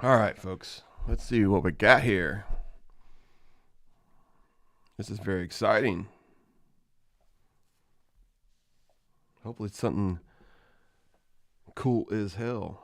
All right, folks, let's see what we got here. This is very exciting. Hopefully it's something cool as hell.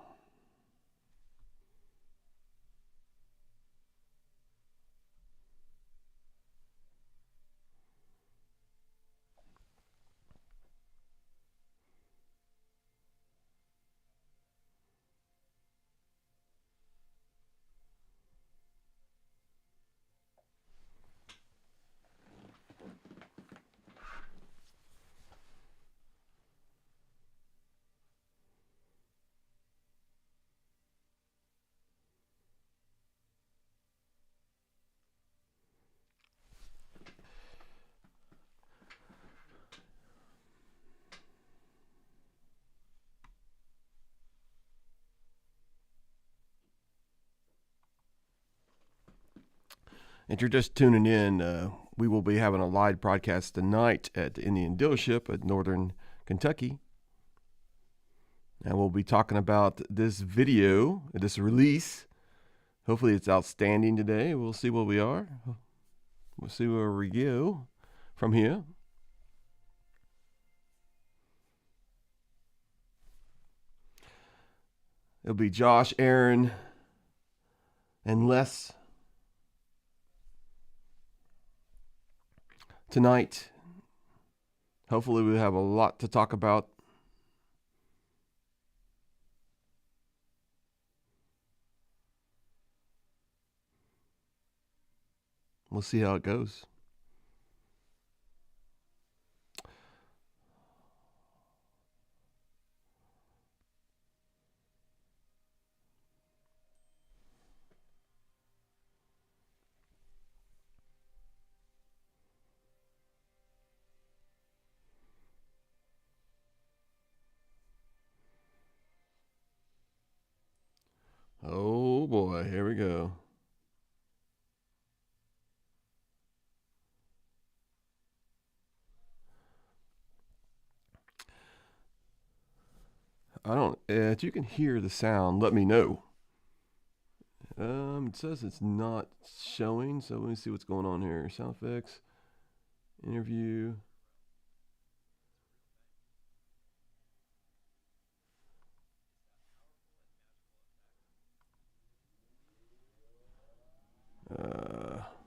If you're just tuning in, we will be having a live broadcast tonight at the Indian dealership at Northern Kentucky. And we'll be talking about this video, this release. Hopefully it's outstanding today. We'll see where we are. We'll see where we go from here. It'll be Josh, Aaron, and Les tonight. Hopefully we have a lot to talk about. We'll see how it goes. Oh boy, here we go. If you can hear the sound, let me know. It says it's not showing, so let me see what's going on here. Sound effects, interview.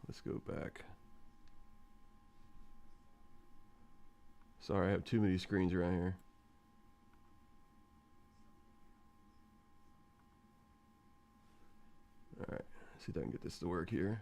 Let's go back. Sorry, I have too many screens around here. All right, see if I can get this to work here.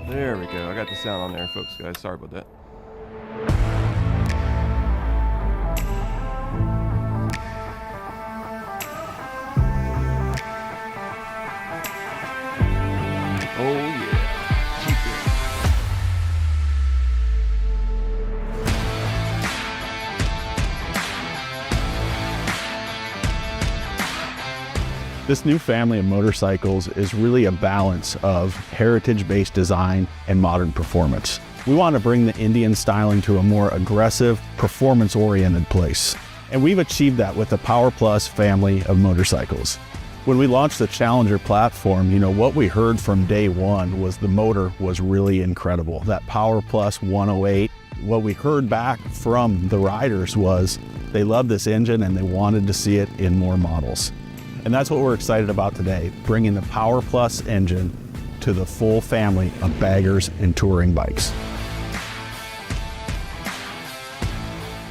There we go. I got the sound on there, folks, guys. Sorry about that. Oh, yeah. This new family of motorcycles is really a balance of heritage-based design and modern performance. We want to bring the Indian styling to a more aggressive, performance-oriented place. And we've achieved that with the PowerPlus family of motorcycles. When we launched the Challenger platform, what we heard from day one was the motor was really incredible. That PowerPlus 108, what we heard back from the riders was they loved this engine and they wanted to see it in more models. And that's what we're excited about today, bringing the PowerPlus engine to the full family of baggers and touring bikes.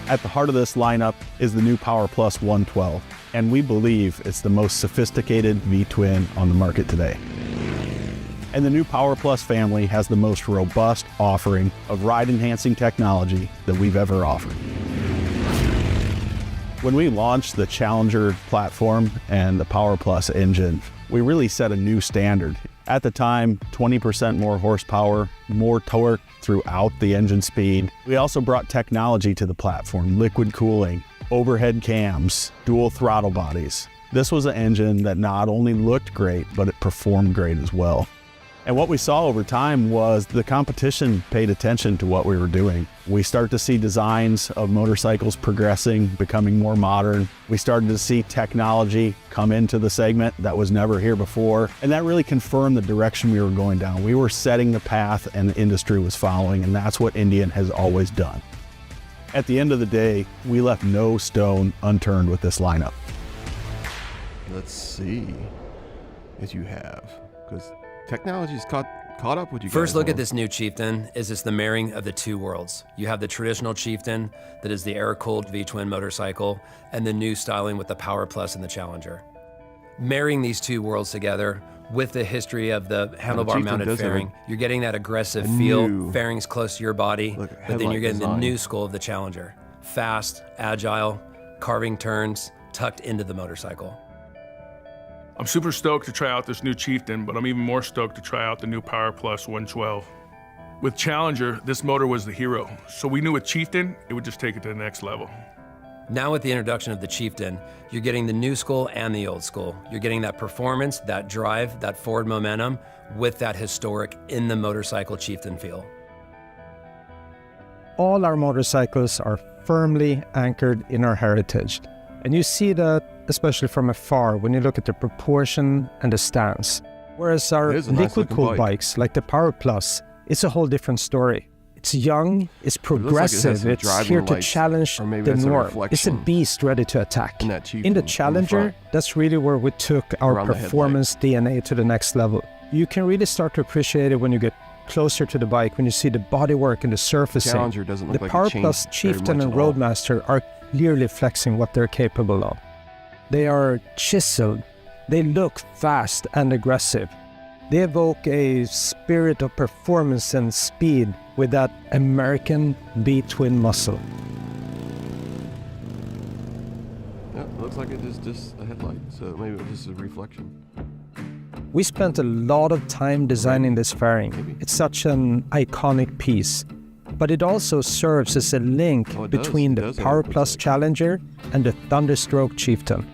At the heart of this lineup is the new PowerPlus 112, and we believe it's the most sophisticated V-twin on the market today. And the new PowerPlus family has the most robust offering of ride-enhancing technology that we've ever offered. When we launched the Challenger platform and the PowerPlus engine, we really set a new standard. At the time, 20% more horsepower, more torque throughout the engine speed. We also brought technology to the platform, liquid cooling, overhead cams, dual throttle bodies. This was an engine that not only looked great, but it performed great as well. And what we saw over time was the competition paid attention to what we were doing. We started to see designs of motorcycles progressing, becoming more modern. We started to see technology come into the segment that was never here before. And that really confirmed the direction we were going down. We were setting the path and the industry was following, and that's what Indian has always done. At the end of the day, we left no stone unturned with this lineup. Let's see as you have, because technology's caught up with you guys. First look at this new Chieftain. Is this the marrying of the two worlds? You have the traditional Chieftain that is the air-cooled V-twin motorcycle and the new styling with the PowerPlus and the Challenger. Marrying these two worlds together with the history of the handlebar mounted fairing, you're getting that aggressive feel, fairings close to your body, but then you're getting the new skull of the Challenger. Fast, agile, carving turns, tucked into the motorcycle. I'm super stoked to try out this new Chieftain, but I'm even more stoked to try out the new PowerPlus 112. With Challenger, this motor was the hero, so we knew with Chieftain, it would just take it to the next level. Now with the introduction of the Chieftain, you're getting the new skull and the old skull. You're getting that performance, that drive, that forward momentum with that historic in the motorcycle Chieftain feel. All our motorcycles are firmly anchored in our heritage. And you see that especially from afar when you look at the proportion and the stance. Whereas our liquid-cooled bikes, like the PowerPlus, it's a whole different story. It's young, it's progressive, it's here to challenge the norm. It's a beast ready to attack. In the Challenger, that's really where we took our performance DNA to the next level. You can really start to appreciate it when you get closer to the bike, when you see the bodywork and the surfacing. The PowerPlus Chieftain and Roadmaster are clearly flexing what they're capable of. They are chiseled, they look fast and aggressive. They evoke a spirit of performance and speed with that American V-twin muscle. Yeah, looks like it is just a headlight, so maybe it was just a reflection. We spent a lot of time designing this fairing. It's such an iconic piece. But it also serves as a link between the PowerPlus Challenger and the Thunderstroke Chieftain.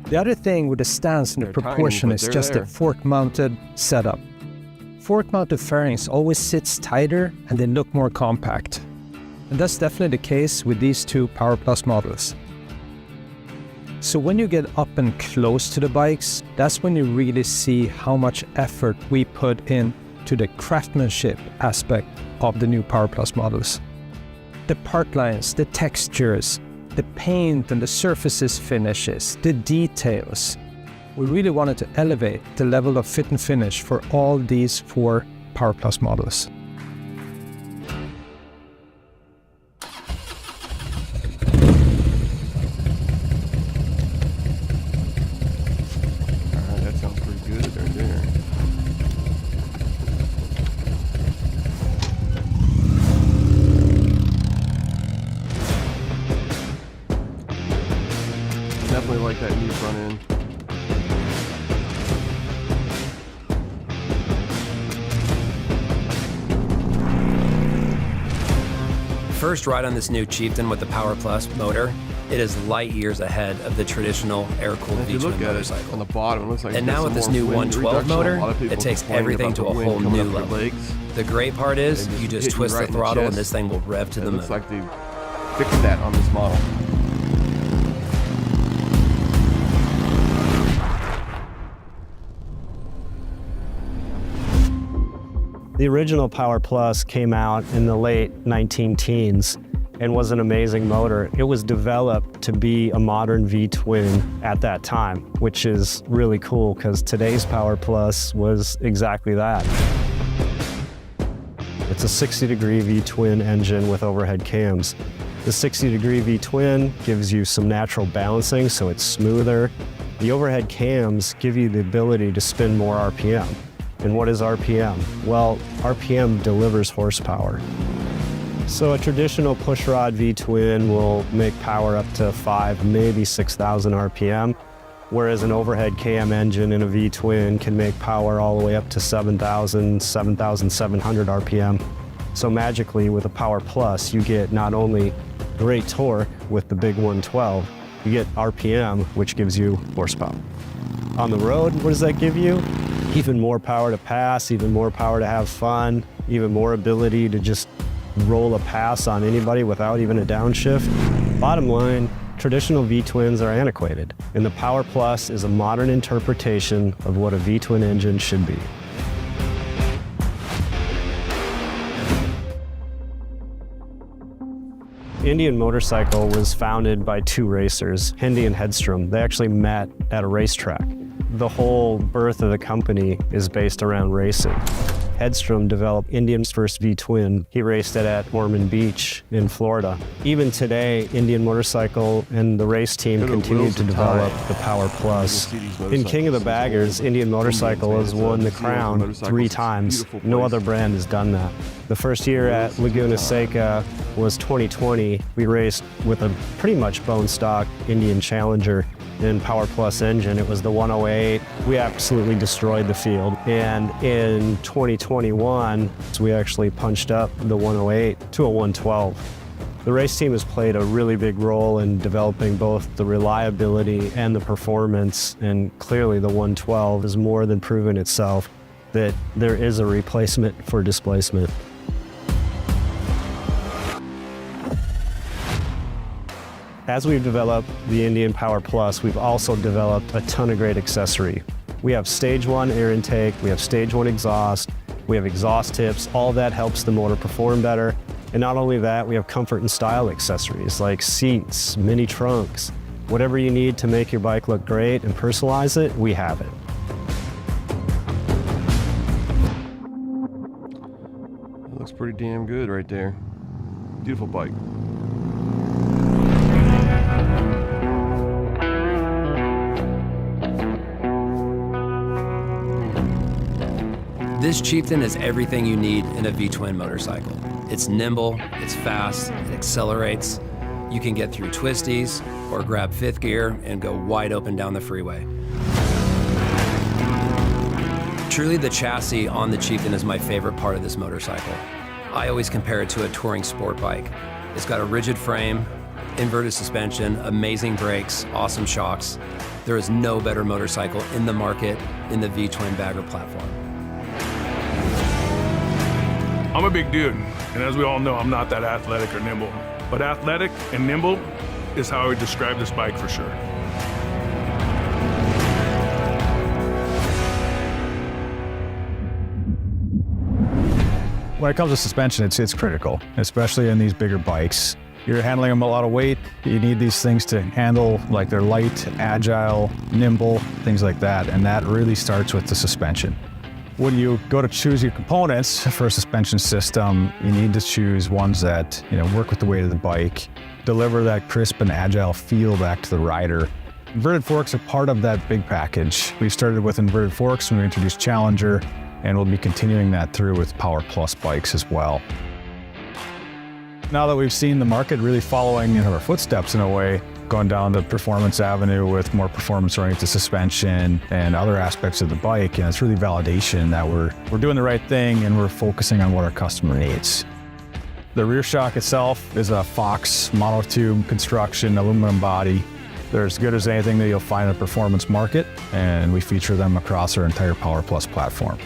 The other thing with the stance and the proportion is just the fork-mounted setup. Fork-mounted fairings always sits tighter and they look more compact. And that's definitely the case with these two PowerPlus models. So when you get up and close to the bikes, that's when you really see how much effort we put in to the craftsmanship aspect of the new PowerPlus models. The part lines, the textures, the paint and the surfaces finishes, the details. We really wanted to elevate the level of fit and finish for all these four PowerPlus models. That sounds pretty good right there. Definitely like that new front end. First ride on this new Chieftain with the PowerPlus motor, it is light years ahead of the traditional air-cooled V-twin motorcycle. On the bottom, it looks like and now with this new 112 motor, it takes everything to a whole new level. The great part is you just twist the throttle and this thing will rev to the moon. It looks like they fixed that on this model. The original Power Plus came out in the late 19-teens and was an amazing motor. It was developed to be a modern V-twin at that time, which is really cool because today's Power Plus was exactly that. It's a 60-degree V-twin engine with overhead cams. The 60-degree V-twin gives you some natural balancing, so it's smoother. The overhead cams give you the ability to spin more RPM. And what is RPM? Well, RPM delivers horsepower. So a traditional pushrod V-twin will make power up to 5, maybe 6,000 RPM, whereas an overhead cam engine in a V-twin can make power all the way up to 7,000, 7,700 RPM. So magically, with a Power Plus, you get not only great torque with the big 112, you get RPM, which gives you horsepower. On the road, what does that give you? Even more power to pass, even more power to have fun, even more ability to just roll a pass on anybody without even a downshift. Bottom line, traditional V-twins are antiquated, and the Power Plus is a modern interpretation of what a V-twin engine should be. Indian Motorcycle was founded by two racers, Hendy and Hedstrom. They actually met at a racetrack. The whole birth of the company is based around racing. Hedstrom developed Indian's first V-twin. He raced it at Ormond Beach in Florida. Even today, Indian Motorcycle and the race team continue to develop the Power Plus. In King of the Baggers, Indian Motorcycle has won the crown 3 times. No other brand has done that. The first year at Laguna Seca was 2020. We raced with a pretty much bone stock Indian Challenger in Power Plus engine. It was the 108. We absolutely destroyed the field. And in 2021, we actually punched up the 108 to a 112. The race team has played a really big role in developing both the reliability and the performance, and clearly the 112 has more than proven itself that there is a replacement for displacement. As we've developed the Indian Power Plus, we've also developed a ton of great accessory. We have stage 1 air intake, we have stage 1 exhaust, we have exhaust tips. All that helps the motor perform better. And not only that, we have comfort and style accessories like seats, mini trunks. Whatever you need to make your bike look great and personalize it, we have it. That looks pretty damn good right there. Beautiful bike. This Chieftain is everything you need in a V-twin motorcycle. It's nimble, it's fast, it accelerates. You can get through twisties or grab 5th gear and go wide open down the freeway. Truly, the chassis on the Chieftain is my favorite part of this motorcycle. I always compare it to a touring sport bike. It's got a rigid frame, inverted suspension, amazing brakes, awesome shocks. There is no better motorcycle in the market in the V-twin bagger platform. I'm a big dude, and as we all know, I'm not that athletic or nimble. But athletic and nimble is how I would describe this bike for sure. When it comes to suspension, it's critical, especially in these bigger bikes. You're handling them a lot of weight. You need these things to handle, like they're light, agile, nimble, things like that. And that really starts with the suspension. When you go to choose your components for a suspension system, you need to choose ones that work with the weight of the bike, deliver that crisp and agile feel back to the rider. Inverted forks are part of that big package. We started with inverted forks when we introduced Challenger, and we'll be continuing that through with Power Plus bikes as well. Now that we've seen the market really following in our footsteps in a way, going down the performance avenue with more performance-oriented suspension and other aspects of the bike, and it's really validation that we're doing the right thing and we're focusing on what our customer needs. The rear shock itself is a Fox monotube construction, aluminum body. They're as good as anything that you'll find in the performance market, and we feature them across our entire Power Plus platform.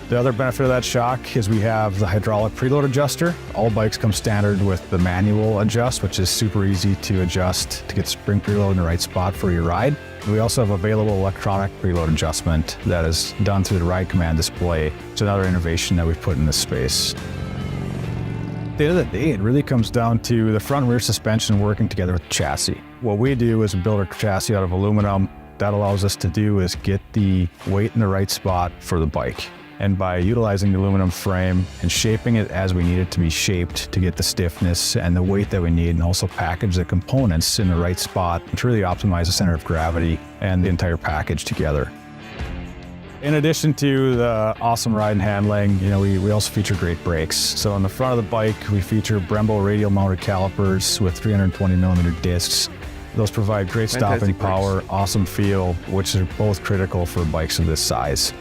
The other benefit of that shock is we have the hydraulic preload adjuster. All bikes come standard with the manual adjust, which is super easy to adjust to get spring preload in the right spot for your ride. We also have available electronic preload adjustment that is done through the ride command display. It's another innovation that we've put in this space. At the end of the day, it really comes down to the front and rear suspension working together with the chassis. What we do is build our chassis out of aluminum. That allows us to do is get the weight in the right spot for the bike. And by utilizing the aluminum frame and shaping it as we need it to be shaped to get the stiffness and the weight that we need, and also package the components in the right spot to really optimize the center of gravity and the entire package together. In addition to the awesome ride and handling, we also feature great brakes. So on the front of the bike, we feature Brembo radial mounted calipers with 320 millimeter discs. Those provide great stopping power, awesome feel, which are both critical for bikes of this size.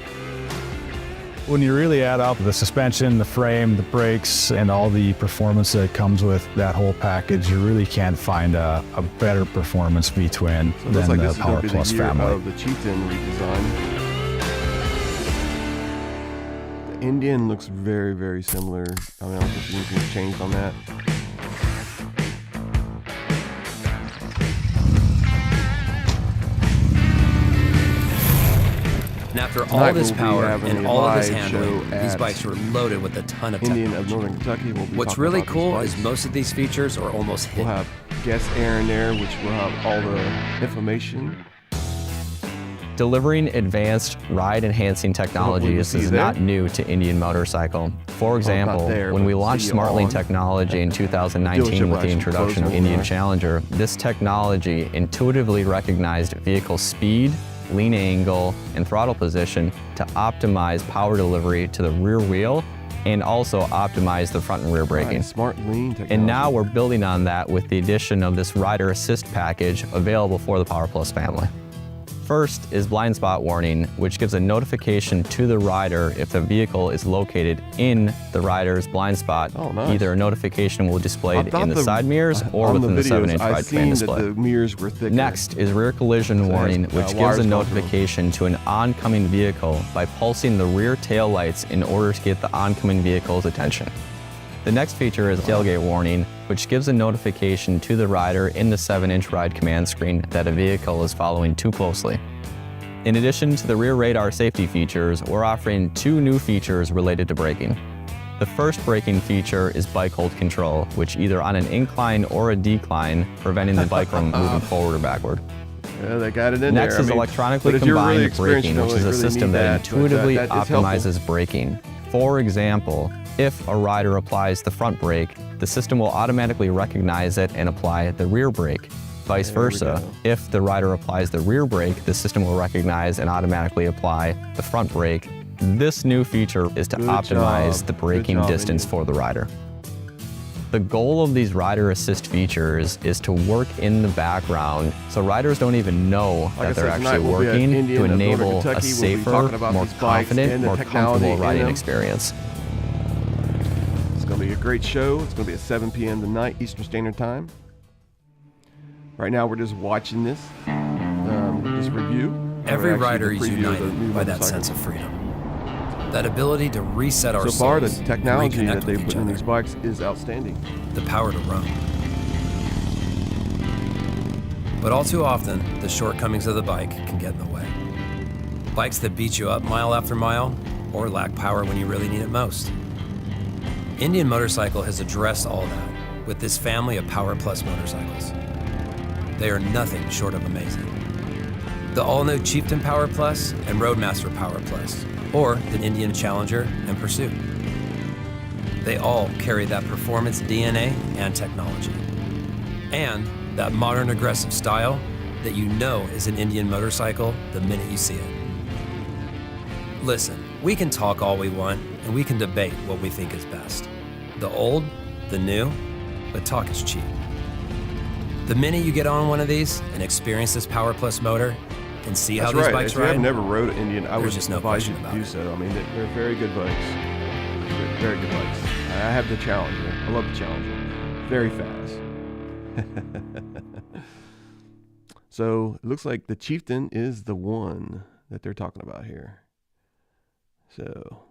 When you really add up the suspension, the frame, the brakes, and all the performance that comes with that whole package, you really can't find a better performance V-twin than the PowerPlus family. Of the Chieftain redesign. The Indian looks very, very similar. I don't think anything's changed on that. And after all this power and all of this handling, these bikes are loaded with a ton of technology. Indian of Northern Kentucky will be What's really cool is most of these features are almost hidden. We'll have guest Aaron there, which will have all the information. Delivering advanced ride-enhancing technologies is not new to Indian Motorcycle. For example, when we launched SmartLane technology in 2019 with the introduction of Indian Challenger, this technology intuitively recognized vehicle speed, lean angle, and throttle position to optimize power delivery to the rear wheel and also optimize the front and rear braking. Smart lean technology. And now we're building on that with the addition of this rider assist package available for the PowerPlus family. First is blind spot warning, which gives a notification to the rider if the vehicle is located in the rider's blind spot. Oh, nice. Either a notification will be displayed in the side mirrors or within the 7-inch ride command display. The mirrors were thicker. Next is rear collision warning, which gives a notification to an oncoming vehicle by pulsing the rear tail lights in order to get the oncoming vehicle's attention. The next feature is tailgate warning, which gives a notification to the rider in the 7-inch ride command screen that a vehicle is following too closely. In addition to the rear radar safety features, we're offering 2 new features related to braking. The first braking feature is bike hold control, which either on an incline or a decline, preventing the bike from moving forward or backward. Yeah, they got it in Next there. is electronically combined braking, which is a system that intuitively optimizes helpful. braking. For example, if a rider applies the front brake, the system will automatically recognize it and apply the rear brake. Vice versa, if the rider applies the rear brake, the system will recognize and automatically apply the front brake. This new feature is to optimize the braking distance for the rider. The goal of these rider assist features is to work in the background so riders don't even know that they're actually working to enable a safer, more confident, more comfortable riding experience. It's going to be a great show. It's going to be at 7 p.m. tonight, Eastern Standard Time. Right now, we're just watching this review. Every rider is united by that sense of freedom. That ability to reset our souls. So far, the souls technology that they put in these bikes is outstanding. The power to roam. But all too often, the shortcomings of the bike can get in the way. Bikes that beat you up mile after mile, or lack power when you really need it most. Indian Motorcycle has addressed all that with this family of PowerPlus motorcycles. They are nothing short of amazing. The all-new Chieftain Power Plus and Roadmaster Power Plus, or the Indian Challenger and Pursuit. They all carry that performance DNA and technology. And that modern aggressive style that you know is an Indian motorcycle the minute you see it. Listen, we can talk all we want, and we can debate what we think is best. The old, the new, but talk is cheap. The minute you get on one of these and experience this PowerPlus motor and see how these bikes ride, I've never rode an Indian. I would just no advise you question to do so. I mean, they're very good bikes. They're very good bikes. I have the Challenger. I love the Challenger. Very fast. So it looks like the Chieftain is the one that they're talking about here. So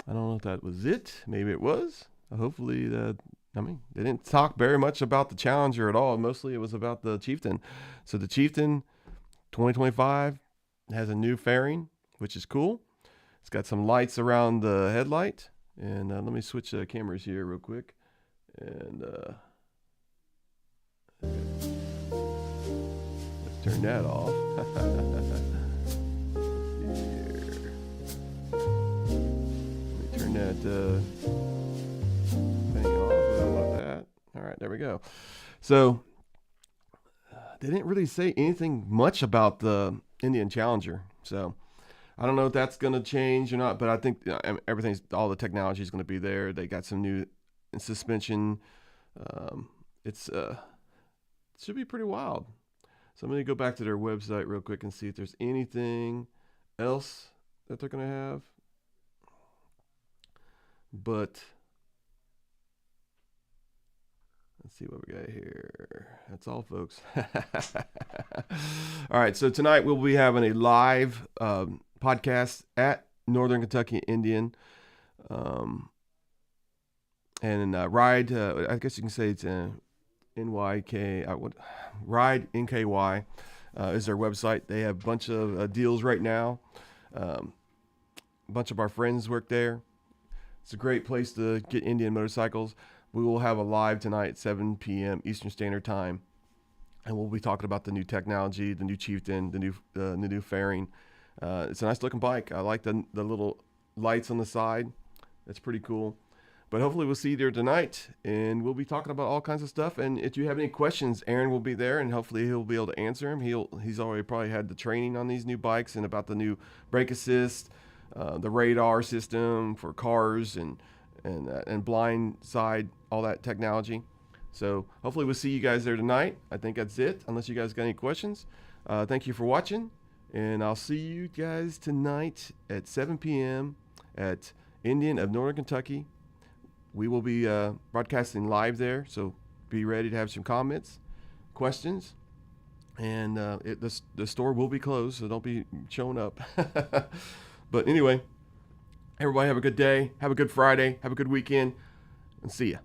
I don't know if that was it. Maybe it was. Hopefully I mean, they didn't talk very much about the Challenger at all. Mostly it was about the Chieftain. So the Chieftain 2025 has a new fairing, which is cool. It's got some lights around the headlight. And let me switch cameras here real quick. And let's turn that off. Turn that thing off. I don't want that. All right, there we go. So they didn't really say anything much about the Indian Challenger. So I don't know if that's going to change or not, but I think all the technology is going to be there. They got some new suspension. It should be pretty wild. So I'm going to go back to their website real quick and see if there's anything else that they're going to have. But let's see what we got here. That's all, folks. All right. So tonight we'll be having a live podcast at Northern Kentucky Indian. And Ride, I guess you can say it's NYK, Ride NKY is their website. They have a bunch of deals right now. A bunch of our friends work there. It's a great place to get Indian motorcycles. We will have a live tonight at 7 p.m. Eastern Standard Time. And we'll be talking about the new technology, the new Chieftain, the new fairing. It's a nice looking bike. I like the little lights on the side. That's pretty cool. But hopefully we'll see you there tonight, and we'll be talking about all kinds of stuff. And if you have any questions, Aaron will be there, and hopefully he'll be able to answer them. He's already probably had the training on these new bikes and about the new brake assist, the radar system for cars and blind side, all that technology. So hopefully we'll see you guys there tonight. I think that's it, unless you guys got any questions. Thank you for watching, and I'll see you guys tonight at 7 p.m. at Indian of Northern Kentucky. We will be broadcasting live there, so be ready to have some comments, questions, and the store will be closed, so don't be showing up. But anyway, everybody have a good day, have a good Friday, have a good weekend, and see ya.